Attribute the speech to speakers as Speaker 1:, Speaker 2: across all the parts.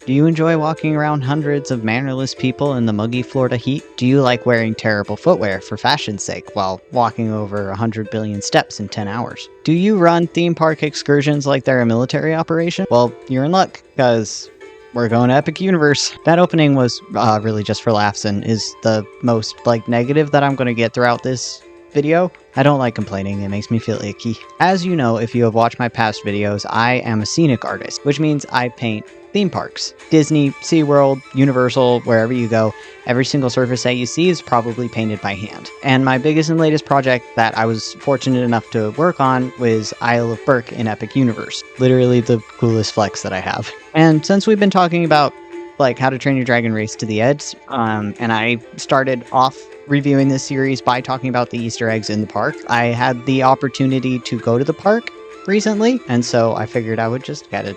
Speaker 1: Do you enjoy walking around hundreds of mannerless people in the muggy Florida heat? Do you like wearing terrible footwear for fashion's sake while walking over 100 billion steps in 10 hours? Do you run theme park excursions like they're a military operation? Well, you're in luck, because we're going to Epic Universe. That opening was really just for laughs and is the most negative that I'm going to get throughout this video. I don't like complaining, it makes me feel icky. As you know, if you have watched my past videos, I am a scenic artist, which means I paint theme parks. Disney, SeaWorld, Universal, wherever you go, every single surface that you see is probably painted by hand. And my biggest and latest project that I was fortunate enough to work on was Isle of Berk in Epic Universe. Literally the coolest flex that I have. And since we've been talking about How to Train Your Dragon Race to the Edge, and I started off reviewing this series by talking about the Easter eggs in the park, I had the opportunity to go to the park recently, and so I figured I would just get it,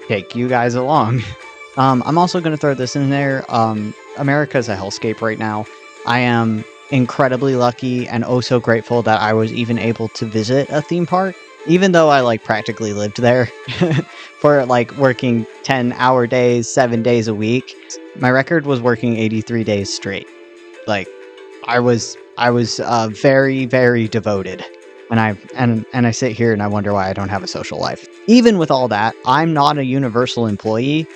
Speaker 1: take you guys along. I'm also going to throw this in there. America's a hellscape right now. I am incredibly lucky and oh so grateful that I was even able to visit a theme park, even though I practically lived there for working 10-hour days, 7 days a week. My record was working 83 days straight. I was very, very devoted. And I sit here and I wonder why I don't have a social life. Even with all that, I'm not a Universal employee,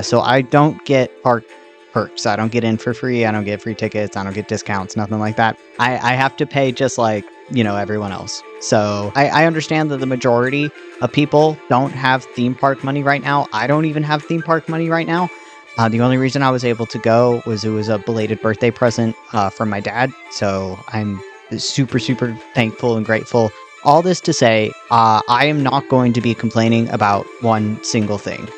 Speaker 1: so I don't get park perks. I don't get in for free. I don't get free tickets. I don't get discounts, nothing like that. I have to pay just everyone else. So I understand that the majority of people don't have theme park money right now. I don't even have theme park money right now. The only reason I was able to go was it was a belated birthday present from my dad. So I'm super, super thankful and grateful. All this to say, I am not going to be complaining about one single thing.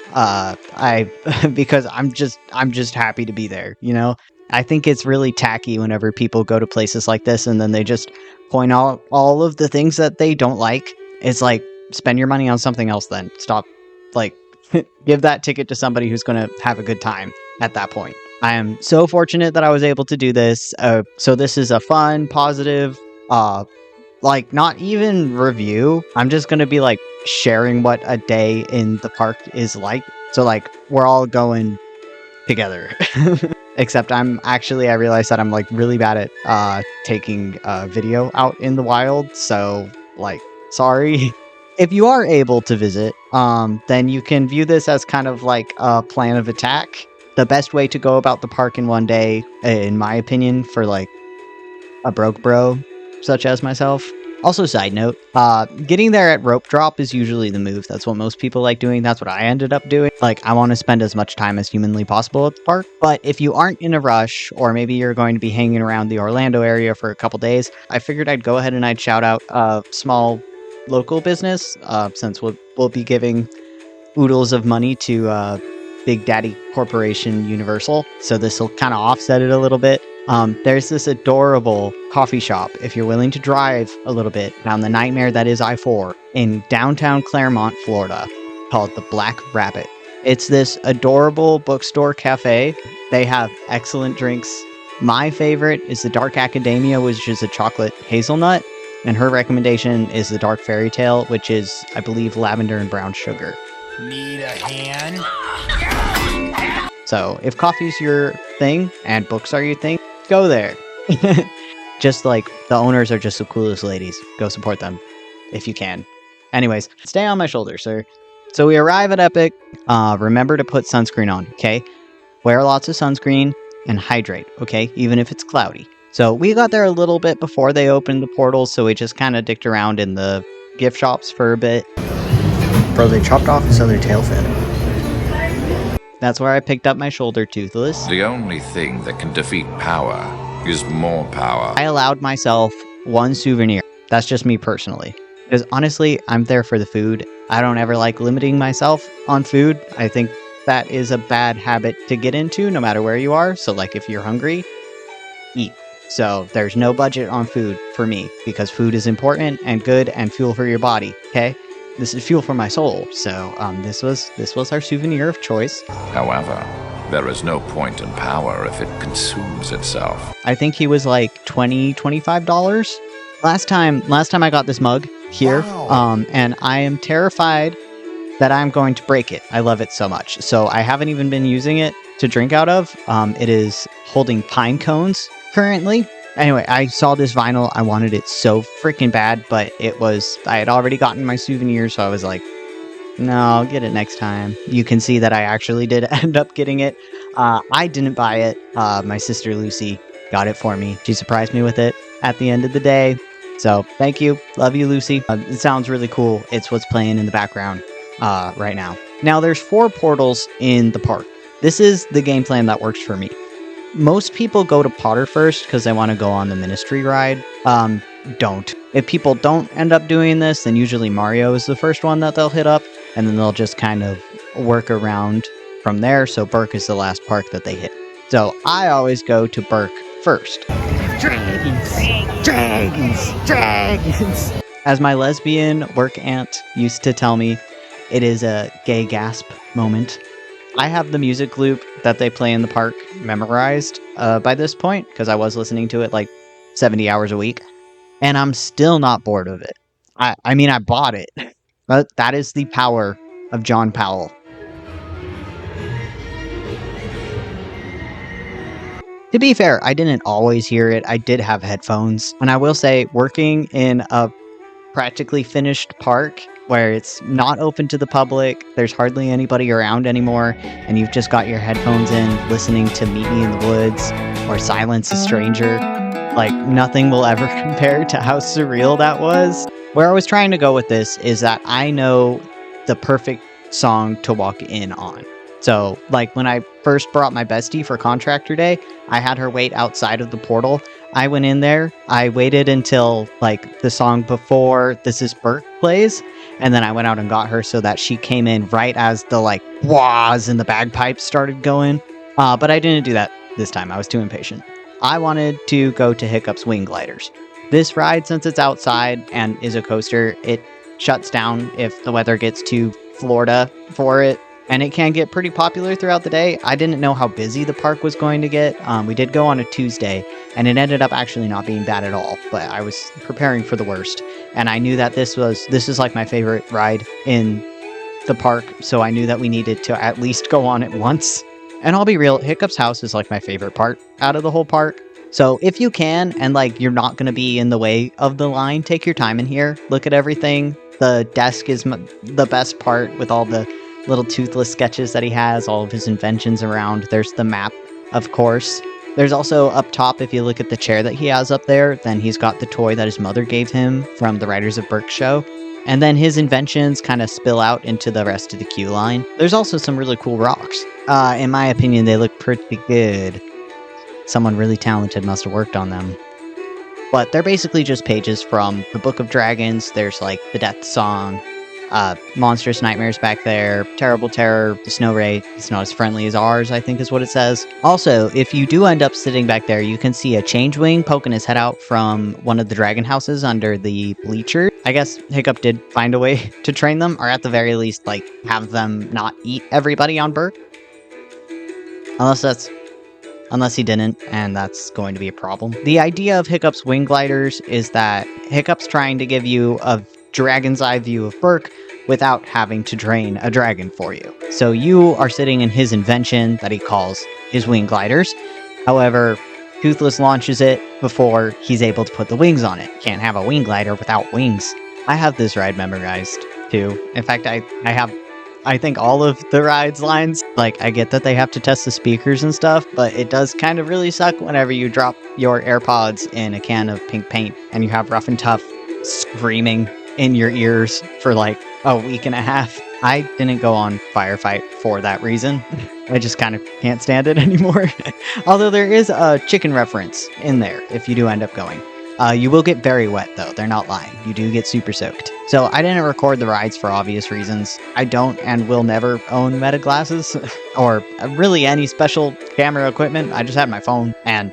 Speaker 1: Because I'm just happy to be there, you know? I think it's really tacky whenever people go to places like this and then they just point out all of the things that they don't like. It's spend your money on something else then. Stop, give that ticket to somebody who's going to have a good time at that point. I am so fortunate that I was able to do this. So this is a fun, positive, not even review. I'm just going to be sharing what a day in the park is like. So we're all going together. Except I realized that I'm really bad at taking video out in the wild. So sorry. If you are able to visit, then you can view this as kind of a plan of attack. The best way to go about the park in one day, in my opinion, for a broke bro such as myself. Also, side note, getting there at rope drop is usually the move. That's what most people like doing. That's what I ended up doing. I want to spend as much time as humanly possible at the park. But if you aren't in a rush, or maybe you're going to be hanging around the Orlando area for a couple days, I figured I'd go ahead and I'd shout out a small local business, since we'll be giving oodles of money to Big Daddy Corporation Universal. So this will kind of offset it a little bit. There's this adorable coffee shop, if you're willing to drive a little bit down the nightmare that is I-4 in downtown Claremont, Florida, called the Black Rabbit. It's this adorable bookstore cafe. They have excellent drinks. My favorite is the Dark Academia, which is a chocolate hazelnut. And her recommendation is the Dark Fairy Tale, which is, I believe, lavender and brown sugar.
Speaker 2: Need a hand?
Speaker 1: So, if coffee's your thing, and books are your thing, go there. Just the owners are just the coolest ladies. Go support them, if you can. Anyways, stay on my shoulder, sir. So we arrive at Epic. Remember to put sunscreen on, okay? Wear lots of sunscreen and hydrate, okay? Even if it's cloudy. So we got there a little bit before they opened the portals, so we just kind of dicked around in the gift shops for a bit. Bro, they chopped off his other tail fin. That's where I picked up my shoulder toothless.
Speaker 3: The only thing that can defeat power is more power.
Speaker 1: I allowed myself one souvenir. That's just me personally. Because honestly, I'm there for the food. I don't ever like limiting myself on food. I think that is a bad habit to get into no matter where you are. So if you're hungry, eat. So there's no budget on food for me because food is important and good and fuel for your body, okay? This is fuel for my soul. So this was our souvenir of choice.
Speaker 3: However, there is no point in power if it consumes itself.
Speaker 1: I think he was $25. Last time I got this mug here,
Speaker 2: Wow.
Speaker 1: and I am terrified that I'm going to break it. I love it so much. So I haven't even been using it to drink out of. It is holding pine cones currently. Anyway, I saw this vinyl. I wanted it so freaking bad, but I had already gotten my souvenir, so I was like, no, I'll get it next time. You can see that I actually did end up getting it. I didn't buy it. My sister Lucy got it for me. She surprised me with it at the end of the day. So thank you. Love you, Lucy. It sounds really cool. It's what's playing in the background right now. Now, there's 4 portals in the park. This is the game plan that works for me. Most people go to Potter first because they want to go on the Ministry ride. Don't. If people don't end up doing this, then usually Mario is the first one that they'll hit up, and then they'll just kind of work around from there, so Berk is the last park that they hit. So I always go to Berk first. Dragons! Dragons! Dragons! As my lesbian work aunt used to tell me, it is a gay gasp moment. I have the music loop that they play in the park memorized by this point, because I was listening to it like 70 hours a week, and I'm still not bored of it. I mean, I bought it, but that is the power of John Powell. To be fair, I didn't always hear it. I did have headphones, and I will say, working in a practically finished park where it's not open to the public, there's hardly anybody around anymore, and you've just got your headphones in listening to Meet Me in the Woods or Silence a Stranger, like nothing will ever compare to how surreal that was. Where I was trying to go with this is that I know the perfect song to walk in on. So, like, when I first brought my bestie for Contractor Day, I had her wait outside of the portal. I went in there, I waited until, like, the song before This Is Berk plays, and then I went out and got her so that she came in right as the, like, wahs and the bagpipes started going. But I didn't do that this time. I was too impatient. I wanted to go to Hiccup's Wing Gliders. This ride, since it's outside and is a coaster, it shuts down if the weather gets too Florida for it. And it can get pretty popular throughout the day. I didn't know how busy the park was going to get. We did go on a Tuesday, and it ended up actually not being bad at all. But I was preparing for the worst, and I knew that this is like my favorite ride in the park. So I knew that we needed to at least go on it once. And I'll be real, Hiccup's house is like my favorite part out of the whole park. So if you can, and like you're not going to be in the way of the line, take your time in here. Look at everything. The desk is the best part with all the little toothless sketches that he has, all of his inventions around. There's the map, of course. There's also up top, if you look at the chair that he has up there, then he's got the toy that his mother gave him from the Riders of Berk show. And then his inventions kind of spill out into the rest of the queue line. There's also some really cool rocks. In my opinion, they look pretty good. Someone really talented must have worked on them. But they're basically just pages from the Book of Dragons. There's like the Death Song, Monstrous Nightmares back there, Terrible Terror, the Snow Ray, it's not as friendly as ours, I think is what it says. Also, if you do end up sitting back there, you can see a Changewing poking his head out from one of the dragon houses under the bleacher. I guess Hiccup did find a way to train them, or at the very least, like, have them not eat everybody on Berk. Unless he didn't, and that's going to be a problem. The idea of Hiccup's Wing Gliders is that Hiccup's trying to give you a dragon's eye view of Berk without having to train a dragon for you. So you are sitting in his invention that he calls his Wing Gliders. However, Toothless launches it before he's able to put the wings on it. Can't have a Wing Glider without wings. I have this ride memorized, too. In fact, I have, I think, all of the ride's lines. Like, I get that they have to test the speakers and stuff, but it does kind of really suck whenever you drop your AirPods in a can of pink paint and you have Rough and Tough screaming in your ears for like a week and a half. I didn't go on Firefight for that reason. I just kind of can't stand it anymore. Although there is a chicken reference in there if you do end up going. You will get very wet though, they're not lying. You do get super soaked. So I didn't record the rides for obvious reasons. I don't and will never own meta glasses or really any special camera equipment. I just had my phone and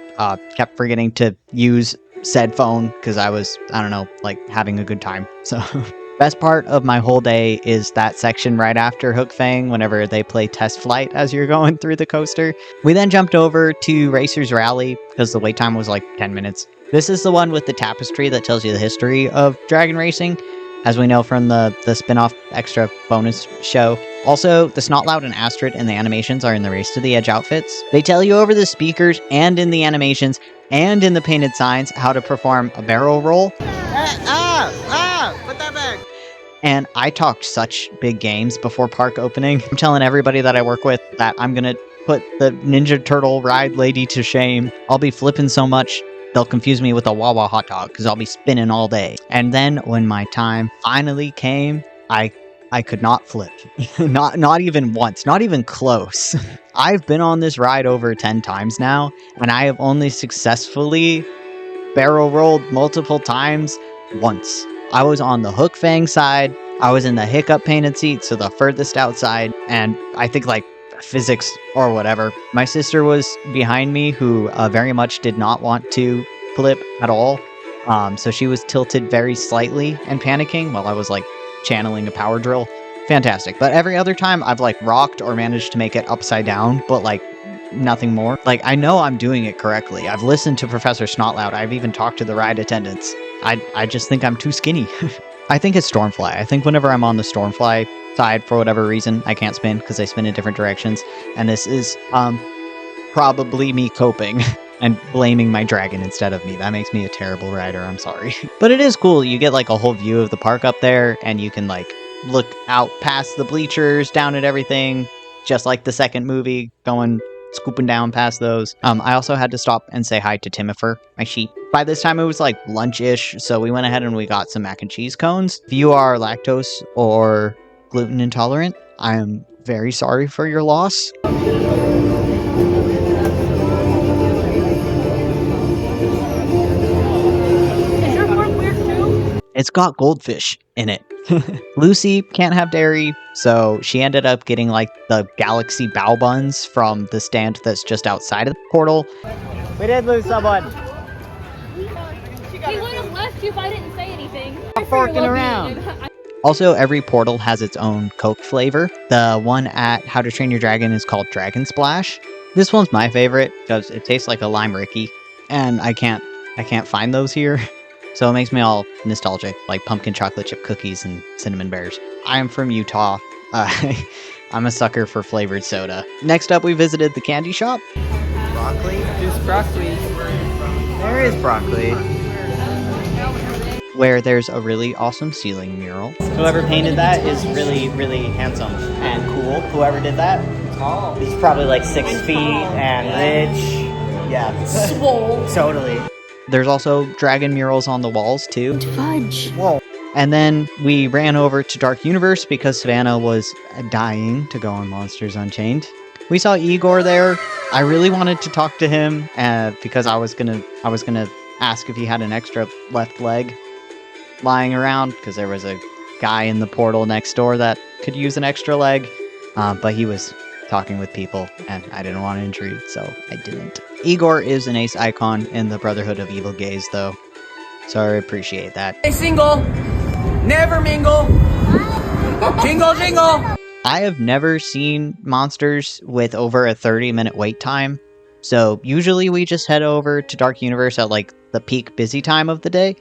Speaker 1: kept forgetting to use said phone because I was, I don't know, like having a good time. So best part of my whole day is that section right after Hook Fang whenever they play Test Flight as you're going through the coaster. We then jumped over to Racers Rally because the wait time was like 10 minutes. This is the one with the tapestry that tells you the history of Dragon Racing. as we know from the spin-off extra bonus show. Also, the Snotlout and Astrid in the animations are in the Race to the Edge outfits. They tell you over the speakers and in the animations and in the painted signs how to perform a barrel roll.
Speaker 4: Put that back.
Speaker 1: And I talked such big games before park opening. I'm telling everybody that I work with that I'm gonna put the Ninja Turtle ride lady to shame. I'll be flipping so much, they'll confuse me with a Wawa hot dog because I'll be spinning all day. And then when my time finally came, I could not flip. not even once, not even close. I've been on this ride over 10 times now, and I have only successfully barrel rolled multiple times once. I was on the Hook Fang side, I was in the Hiccup painted seat, so the furthest outside, and I think like physics or whatever. My sister was behind me, who very much did not want to flip at all. So she was tilted very slightly and panicking while I was like channeling a power drill. Fantastic. But every other time I've like rocked or managed to make it upside down, but like nothing more. Like I know I'm doing it correctly. I've listened to Professor Snotlout. I've even talked to the ride attendants. I just think I'm too skinny. I think it's Stormfly. I think whenever I'm on the Stormfly side, for whatever reason, I can't spin because I spin in different directions. And this is probably me coping and blaming my dragon instead of me. That makes me a terrible rider, I'm sorry. But it is cool. You get like a whole view of the park up there, and you can like look out past the bleachers, down at everything, just like the second movie, scooping down past those. I also had to stop and say hi to Timifer, my sheep. By this time it was like lunch-ish, so we went ahead and we got some mac and cheese cones. If you are lactose or gluten intolerant, I am very sorry for your loss. It's got goldfish in it. Lucy can't have dairy, so she ended up getting like the Galaxy Bao Buns from the stand that's just outside of the portal.
Speaker 4: We did lose someone.
Speaker 5: He would have left you if I didn't say anything.
Speaker 4: I'm forking around.
Speaker 1: Also, every portal has its own Coke flavor. The one at How to Train Your Dragon is called Dragon Splash. This one's my favorite because it tastes like a lime Ricky, and I can't find those here. So it makes me all nostalgic, like pumpkin chocolate chip cookies and cinnamon bears. I am from Utah. I'm a sucker for flavored soda. Next up, we visited the candy shop.
Speaker 4: Broccoli? Just broccoli. There is broccoli.
Speaker 1: Where there's a really awesome ceiling mural. Whoever painted that is really, really handsome and cool. Whoever did that, he's probably like 6 feet and rich. Yeah.
Speaker 5: Swole.
Speaker 1: Totally. There's also dragon murals on the walls, too.
Speaker 5: Fudge.
Speaker 1: Whoa. And then we ran over to Dark Universe because Savannah was dying to go on Monsters Unchained. We saw Igor there. I really wanted to talk to him because I was gonna ask if he had an extra left leg lying around because there was a guy in the portal next door that could use an extra leg, but he was talking with people and I didn't want to intrude, so I didn't. Igor is an ace icon in the Brotherhood of Evil Gays, though, so I appreciate that.
Speaker 4: Stay single, never mingle. Jingle, jingle.
Speaker 1: I have never seen monsters with over a 30-minute wait time, so usually we just head over to Dark Universe at like the peak busy time of the day,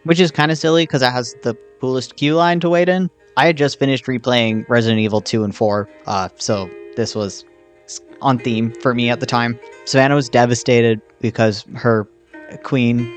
Speaker 1: which is kind of silly because it has the coolest queue line to wait in. I had just finished replaying Resident Evil 2 and 4, so this was on theme for me at the time. Savannah was devastated because her queen,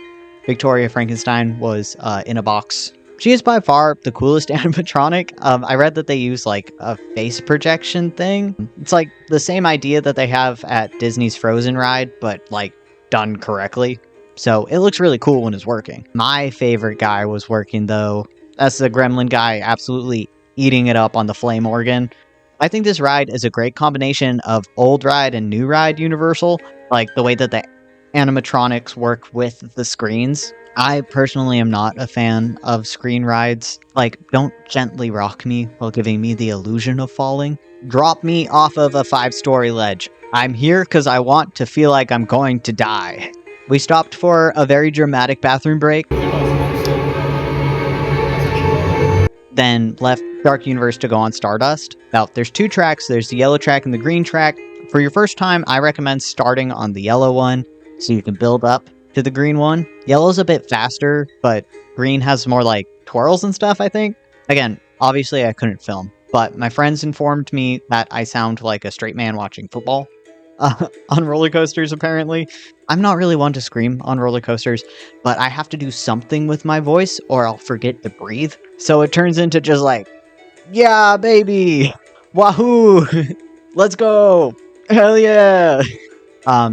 Speaker 1: Victoria Frankenstein, was in a box. She is by far the coolest animatronic. I read that they use like a face projection thing. It's like the same idea that they have at Disney's Frozen ride, but like done correctly. So it looks really cool when it's working. My favorite guy was working though. That's the gremlin guy, absolutely eating it up on the flame organ. I think this ride is a great combination of old ride and new ride Universal, like the way that the animatronics work with the screens. I personally am not a fan of screen rides. Like, don't gently rock me while giving me the illusion of falling. Drop me off of a 5-story ledge. I'm here because I want to feel like I'm going to die. We stopped for a very dramatic bathroom break. Then left Dark Universe to go on Stardust. Now, there's 2 tracks. There's the yellow track and the green track. For your first time, I recommend starting on the yellow one so you can build up to the green one. Yellow's a bit faster, but green has more like twirls and stuff, I think. Again, obviously I couldn't film, but my friends informed me that I sound like a straight man watching football on roller coasters, apparently. I'm not really one to scream on roller coasters, but I have to do something with my voice or I'll forget to breathe. So it turns into just like, yeah, baby! Wahoo! Let's go! Hell yeah!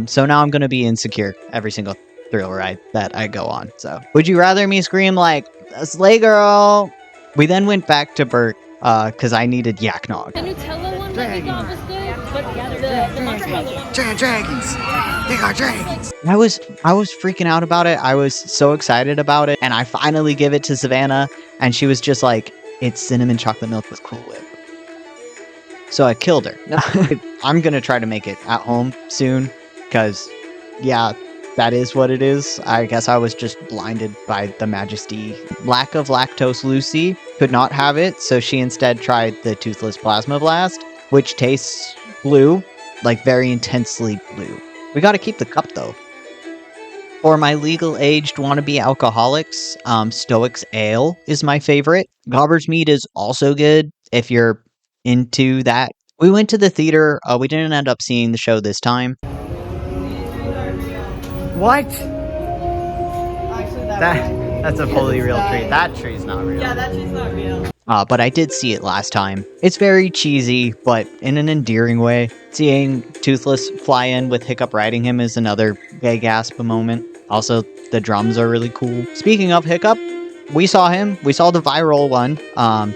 Speaker 1: So now I'm gonna be insecure every single thrill ride that I go on. So, would you rather me scream like, "Slay girl"? We then went back to Berk, because I needed Yak Nog.
Speaker 5: The Nutella one that we got was good, but the mozzarella one.
Speaker 2: Dragons! They are dragons!
Speaker 1: I was freaking out about it. I was so excited about it, and I finally give it to Savannah, and she was just like, "It's cinnamon chocolate milk with Cool Whip." So I killed her. I'm gonna try to make it at home soon, because, yeah, that is what it is. I guess I was just blinded by the majesty. Lack of lactose Lucy could not have it, so she instead tried the Toothless Plasma Blast, which tastes blue, like very intensely blue. We gotta keep the cup, though. For my legal-aged wannabe alcoholics, Stoic's Ale is my favorite. Gobber's Mead is also good, if you're into that. We went to the theater. We didn't end up seeing the show this time.
Speaker 4: What? That's a fully real tree. That tree's not real.
Speaker 6: Yeah, that tree's not real.
Speaker 1: But I did see it last time. It's very cheesy, but in an endearing way. Seeing Toothless fly in with Hiccup riding him is another gay gasp moment. Also, the drums are really cool. Speaking of Hiccup, we saw him. We saw the viral one,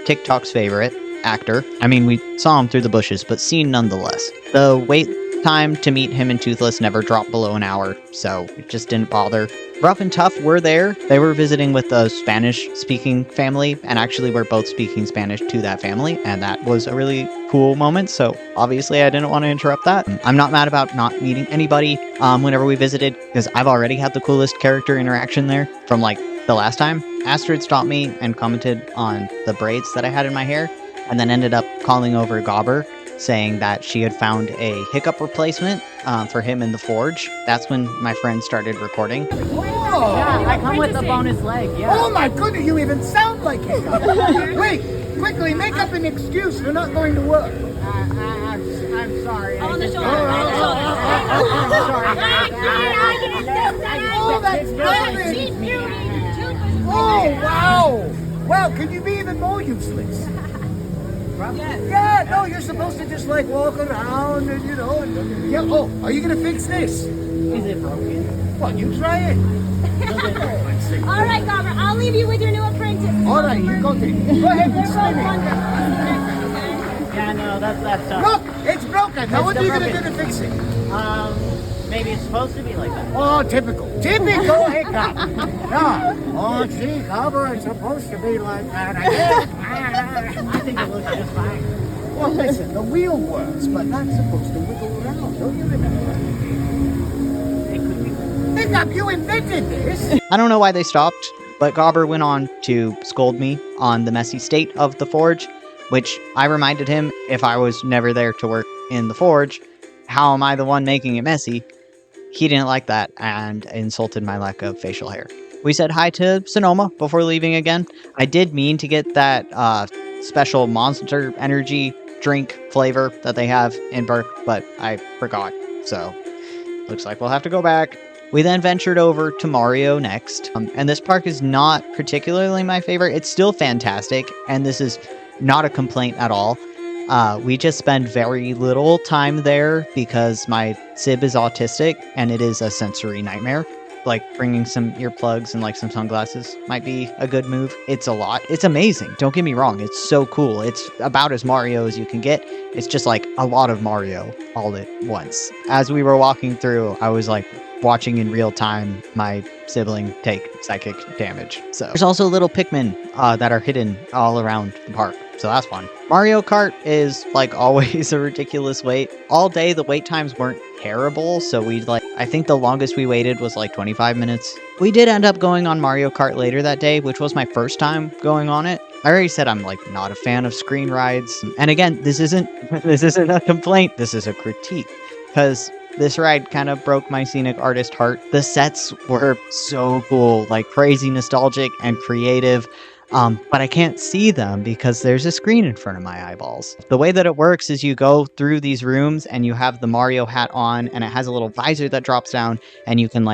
Speaker 1: TikTok's favorite actor. I mean, we saw him through the bushes, but seen nonetheless. The wait time to meet him and Toothless never dropped below an hour, so it just didn't bother. Rough and Tough were there. They were visiting with a Spanish-speaking family, and actually we're both speaking Spanish to that family, and that was a really cool moment, so obviously I didn't want to interrupt that. I'm not mad about not meeting anybody whenever we visited, because I've already had the coolest character interaction there from, like, the last time. Astrid stopped me and commented on the braids that I had in my hair, and then ended up calling over Gobber, saying that she had found a Hiccup replacement for him in the forge. That's when my friend started recording.
Speaker 6: Oh,
Speaker 4: Yeah, I come with the bonus leg, yeah.
Speaker 6: oh my goodness, you even sound like Hiccup. Wait, quickly, make up an excuse for not going to work.
Speaker 4: I'm sorry.
Speaker 5: On the shoulder.
Speaker 6: Oh, that's perfect. Oh, wow. Well, can you be even more useless? Yeah, no, you're supposed to just like walk around and and, yeah. Oh, are you gonna fix this?
Speaker 4: Is it broken?
Speaker 6: Well, you try it.
Speaker 5: All right, Gobber, I'll leave you with your new apprentice.
Speaker 6: All right, you go ahead. Go ahead and spin it.
Speaker 4: Yeah, no, that's tough.
Speaker 6: Look, it's broken. Now, what are you gonna do to fix it?
Speaker 4: Maybe it's supposed to be like that.
Speaker 6: Oh, typical Hiccup. Yeah. Oh, gee, Gobber, it's supposed to be like that.
Speaker 4: I think it looks just fine.
Speaker 6: Well, listen, the wheel works, but that's supposed to wiggle around. Don't you remember?
Speaker 4: It could be.
Speaker 6: Hiccup, you invented this.
Speaker 1: I don't know why they stopped, but Gobber went on to scold me on the messy state of the forge, which I reminded him if I was never there to work in the forge, how am I the one making it messy? He didn't like that and insulted my lack of facial hair. We said hi to Sonoma before leaving again. I did mean to get that special Monster Energy drink flavor that they have in Berk, but I forgot. So, looks like we'll have to go back. We then ventured over to Mario next. And this park is not particularly my favorite. It's still fantastic, and this is not a complaint at all. We just spend very little time there because my Sib is autistic and it is a sensory nightmare. Like, bringing some earplugs and like some sunglasses might be a good move. It's a lot. It's amazing. Don't get me wrong. It's so cool. It's about as Mario as you can get. It's just like a lot of Mario all at once. As we were walking through, I was like watching in real time my sibling take psychic damage. So there's also little Pikmin that are hidden all around the park. So that's fun. Mario Kart is, like always, a ridiculous wait. All day, the wait times weren't terrible, so I think the longest we waited was like 25 minutes. We did end up going on Mario Kart later that day, which was my first time going on it. I already said I'm, like, not a fan of screen rides. And again, this isn't a complaint, this is a critique. Because this ride kind of broke my Scenic artist heart. The sets were so cool, like crazy nostalgic and creative. but I can't see them because there's a screen in front of my eyeballs. The way that it works is you go through these rooms and you have the Mario hat on, and it has a little visor that drops down, and you can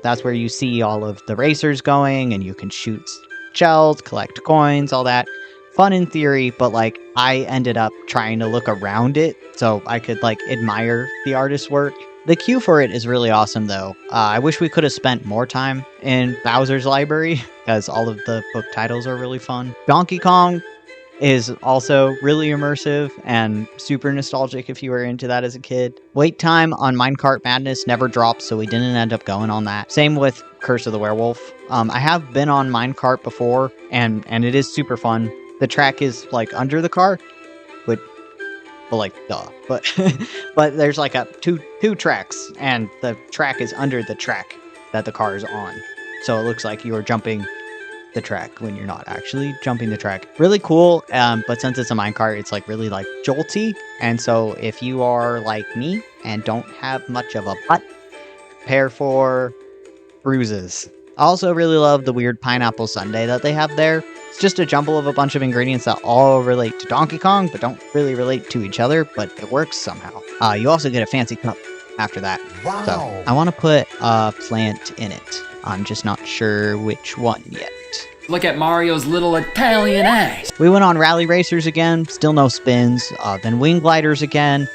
Speaker 1: that's where you see all of the racers going, and you can shoot shells, collect coins, all that. Fun in theory, but I ended up trying to look around it so I could admire the artist's work. The queue for it is really awesome, though. I wish we could have spent more time in Bowser's library, because all of the book titles are really fun. Donkey Kong is also really immersive and super nostalgic if you were into that as a kid. Wait time on Minecart Madness never dropped, so we didn't end up going on that. Same with Curse of the Werewolf. I have been on Minecart before, and it is super fun. The track is under the car, duh. But but there's two tracks, and the track is under the track that the car is on. So it looks like you are jumping the track when you're not actually jumping the track. Really cool, but since it's a minecart, it's really jolty. And so if you are like me and don't have much of a butt, prepare for bruises. I also really love the weird pineapple sundae that they have there. It's just a jumble of a bunch of ingredients that all relate to Donkey Kong, but don't really relate to each other, but it works somehow. You also get a fancy cup after that.
Speaker 2: Wow.
Speaker 1: So I want to put a plant in it. I'm just not sure which one yet.
Speaker 7: Look at Mario's little Italian ass.
Speaker 1: We went on Rally Racers again, still no spins. Then Wing Gliders again,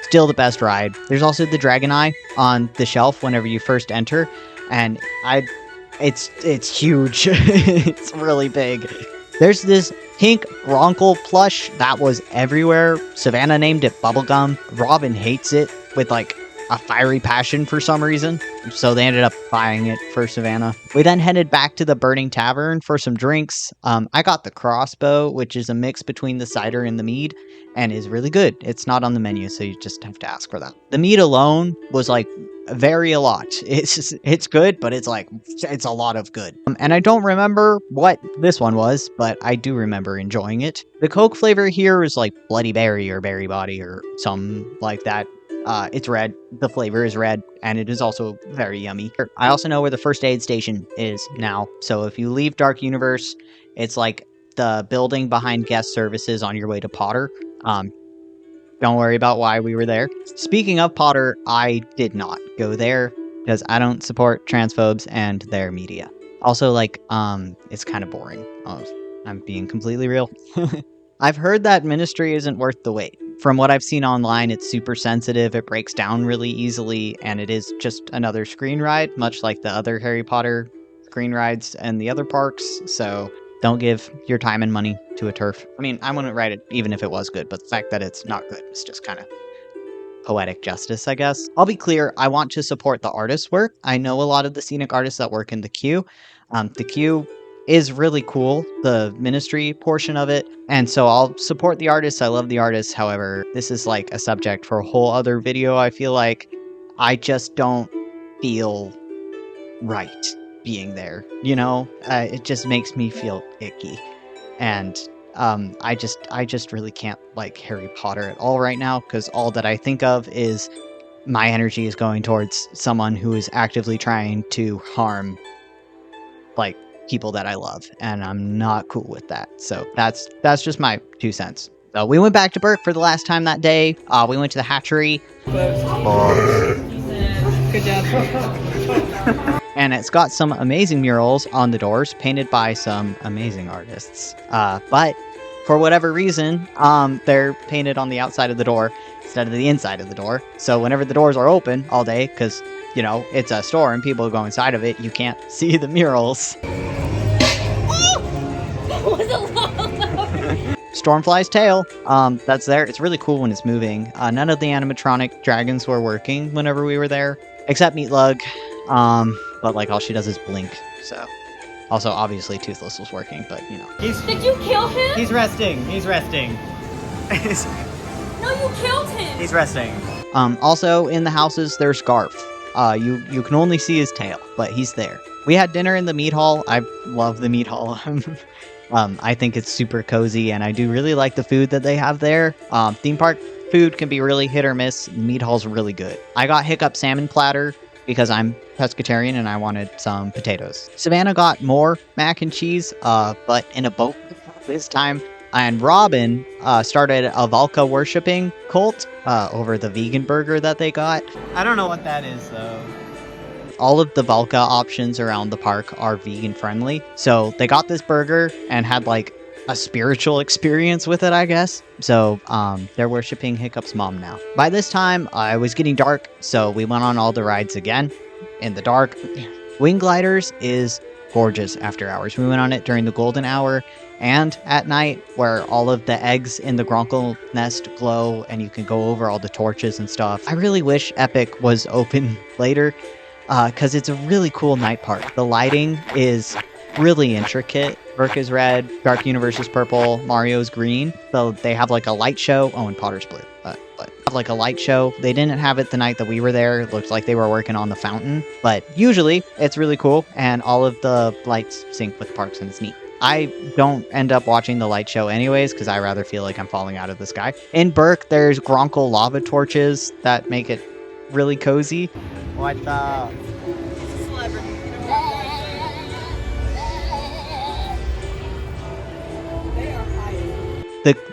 Speaker 1: still the best ride. There's also the Dragon Eye on the shelf whenever you first enter, and it's huge. It's really big. There's this pink Ronkel plush that was everywhere. Savannah named it Bubblegum. Robin hates it with a fiery passion for some reason, so they ended up buying it for Savannah. We then headed back to the Burning Tavern for some drinks. I got the Crossbow, which is a mix between the cider and the mead, and is really good. It's not on the menu, so you just have to ask for that. The mead alone was vary a lot. It's good, but it's a lot of good. And I don't remember what this one was, but I do remember enjoying it. The Coke flavor here is Bloody Berry or Berry Body or something like that. It's red. The flavor is red, and it is also very yummy. I also know where the first aid station is now, so if you leave Dark Universe, it's the building behind guest services on your way to Potter. Don't worry about why we were there. Speaking of Potter, I did not go there because I don't support transphobes and their media. Also, it's kind of boring. I'm being completely real. I've heard that Ministry isn't worth the wait. From what I've seen online, it's super sensitive, it breaks down really easily, and it is just another screen ride, much like the other Harry Potter screen rides and the other parks, so don't give your time and money to a turf. I mean, I wouldn't ride it even if it was good, but the fact that it's not good is just kind of poetic justice, I guess. I'll be clear, I want to support the artist's work. I know a lot of the scenic artists that work in the queue. The queue is really cool, the Ministry portion of it, and so I'll support the artists. I love the artists. However, this is a subject for a whole other video. I feel I just don't feel right being there, it just makes me feel icky, and I just really can't like Harry Potter at all right now, because all that I think of is my energy is going towards someone who is actively trying to harm people that I love, and I'm not cool with that. So that's just my 2 cents. So we went back to Berk for the last time that day. We went to the hatchery.
Speaker 4: Good job.
Speaker 1: And it's got some amazing murals on the doors painted by some amazing artists. But for whatever reason, they're painted on the outside of the door instead of the inside of the door. So whenever the doors are open all day, because it's a store and people go inside of it, you can't see the murals. Stormfly's tail, that's there. It's really cool when it's moving. None of the animatronic dragons were working whenever we were there, except Meatlug. But all she does is blink. So, also obviously Toothless was working, but
Speaker 5: Did you kill him?
Speaker 1: He's resting. He's resting.
Speaker 5: No, you killed him.
Speaker 1: He's resting. Also in the houses there's Garf. You can only see his tail, but he's there. We had dinner in the meat hall. I love the meat hall. I think it's super cozy, and I do really like the food that they have there. Theme park food can be really hit or miss. Meat hall's really good. I got Hiccup salmon platter. because I'm pescatarian and I wanted some potatoes. Savannah got more mac and cheese, but in a boat this time. And Robin started a Valka worshipping cult over the vegan burger that they got. I don't know what that is, though. All of the Valka options around the park are vegan friendly. So they got this burger and had like a spiritual experience with it, I guess. So they're worshipping Hiccup's mom now. By this time, it was getting dark, so we went on all the rides again in the dark. Wing Gliders is gorgeous after hours. We went on it during the golden hour and at night, where all of the eggs in the Gronkle nest glow and you can go over all the torches and stuff. I really wish Epic was open later, because it's a really cool night park. The lighting is really intricate. Berk is red, Dark Universe is purple, Mario's green. So they have like a light show. Oh, and Potter's blue. But have like a light show. They didn't have it the night that we were there. It looked like they were working on the fountain. But usually it's really cool and all of the lights sync with the parks and it's neat. I don't end up watching the light show anyways because I rather feel like I'm falling out of the sky. In Berk, there's Gronkle lava torches that make it really cozy. What the?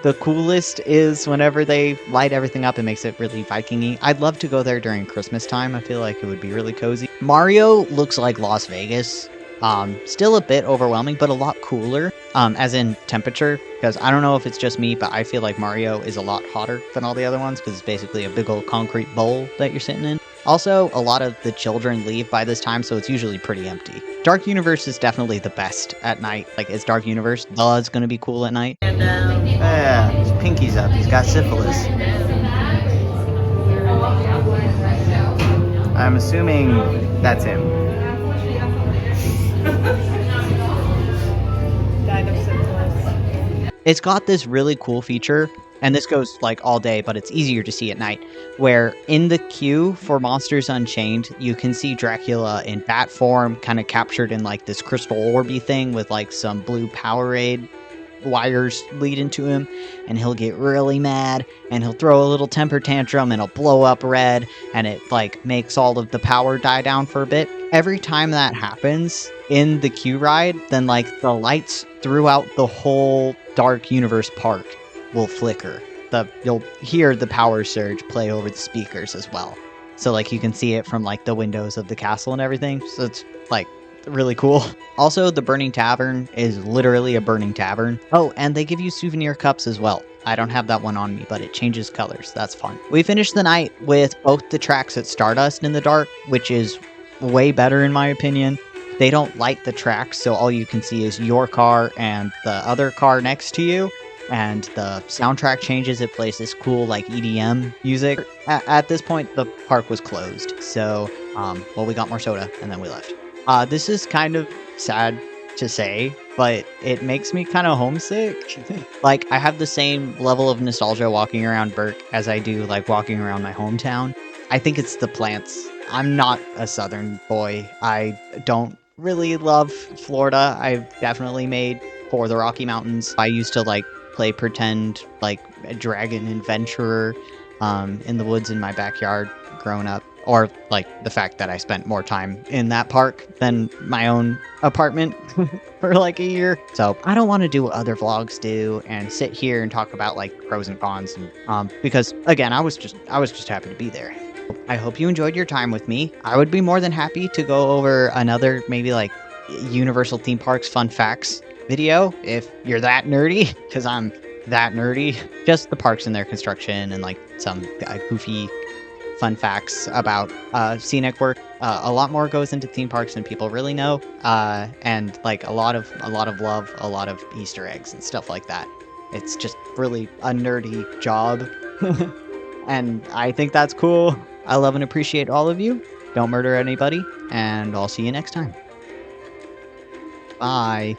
Speaker 1: The coolest is whenever they light everything up, it makes it really Viking-y. I'd love to go there during Christmas time. I feel like it would be really cozy. Mario looks like Las Vegas. Still a bit overwhelming, but a lot cooler, as in temperature, because I don't know if it's just me, but I feel like Mario is a lot hotter than all the other ones, because it's basically a big old concrete bowl that you're sitting in. Also, a lot of the children leave by this time, so it's usually pretty empty. Dark Universe is definitely the best at night. Like, it's Dark Universe. It's gonna be cool at night. Yeah, his pinky's up. He's got syphilis. I'm assuming that's him. It's got this really cool feature, and this goes like all day, but it's easier to see at night, where in the queue for Monsters Unchained, you can see Dracula in bat form, kind of captured in like this crystal orby thing with like some blue Powerade wires leading to him, and he'll get really mad, and he'll throw a little temper tantrum, and he'll blow up red, and it like makes all of the power die down for a bit. Every time that happens in the queue ride, then like the lights throughout the whole Dark Universe park will flicker. You'll hear the power surge play over the speakers as well. So like you can see it from like the windows of the castle and everything. So it's like really cool. Also, the Burning Tavern is literally a burning tavern. Oh, and they give you souvenir cups as well. I don't have that one on me, but it changes colors. That's fun. We finished the night with both the tracks at Stardust in the dark, which is way better in my opinion. They don't light the tracks, so all you can see is your car and the other car next to you. And the soundtrack changes. It plays this cool like EDM music. At this point, the park was closed. So, well, we got more soda and then we left. This is kind of sad to say, but it makes me kind of homesick. Like, I have the same level of nostalgia walking around Berk as I do like walking around my hometown. I think it's the plants. I'm not a southern boy. I don't really love Florida. I've definitely made for the Rocky Mountains. I used to like play pretend like a dragon adventurer in the woods in my backyard growing up. Or like the fact that I spent more time in that park than my own apartment for like a year. So I don't want to do what other vlogs do and sit here and talk about like pros and cons. And, because again, I was just happy to be there. I hope you enjoyed your time with me. I would be more than happy to go over another maybe like Universal Theme Parks fun facts video if you're that nerdy, because I'm that nerdy. Just the parks and their construction and like some goofy fun facts about scenic work. A lot more goes into theme parks than people really know, and like a lot of love, a lot of Easter eggs and stuff like that. It's just really a nerdy job, and I think that's cool. I love and appreciate all of you. Don't murder anybody, and I'll see you next time. Bye.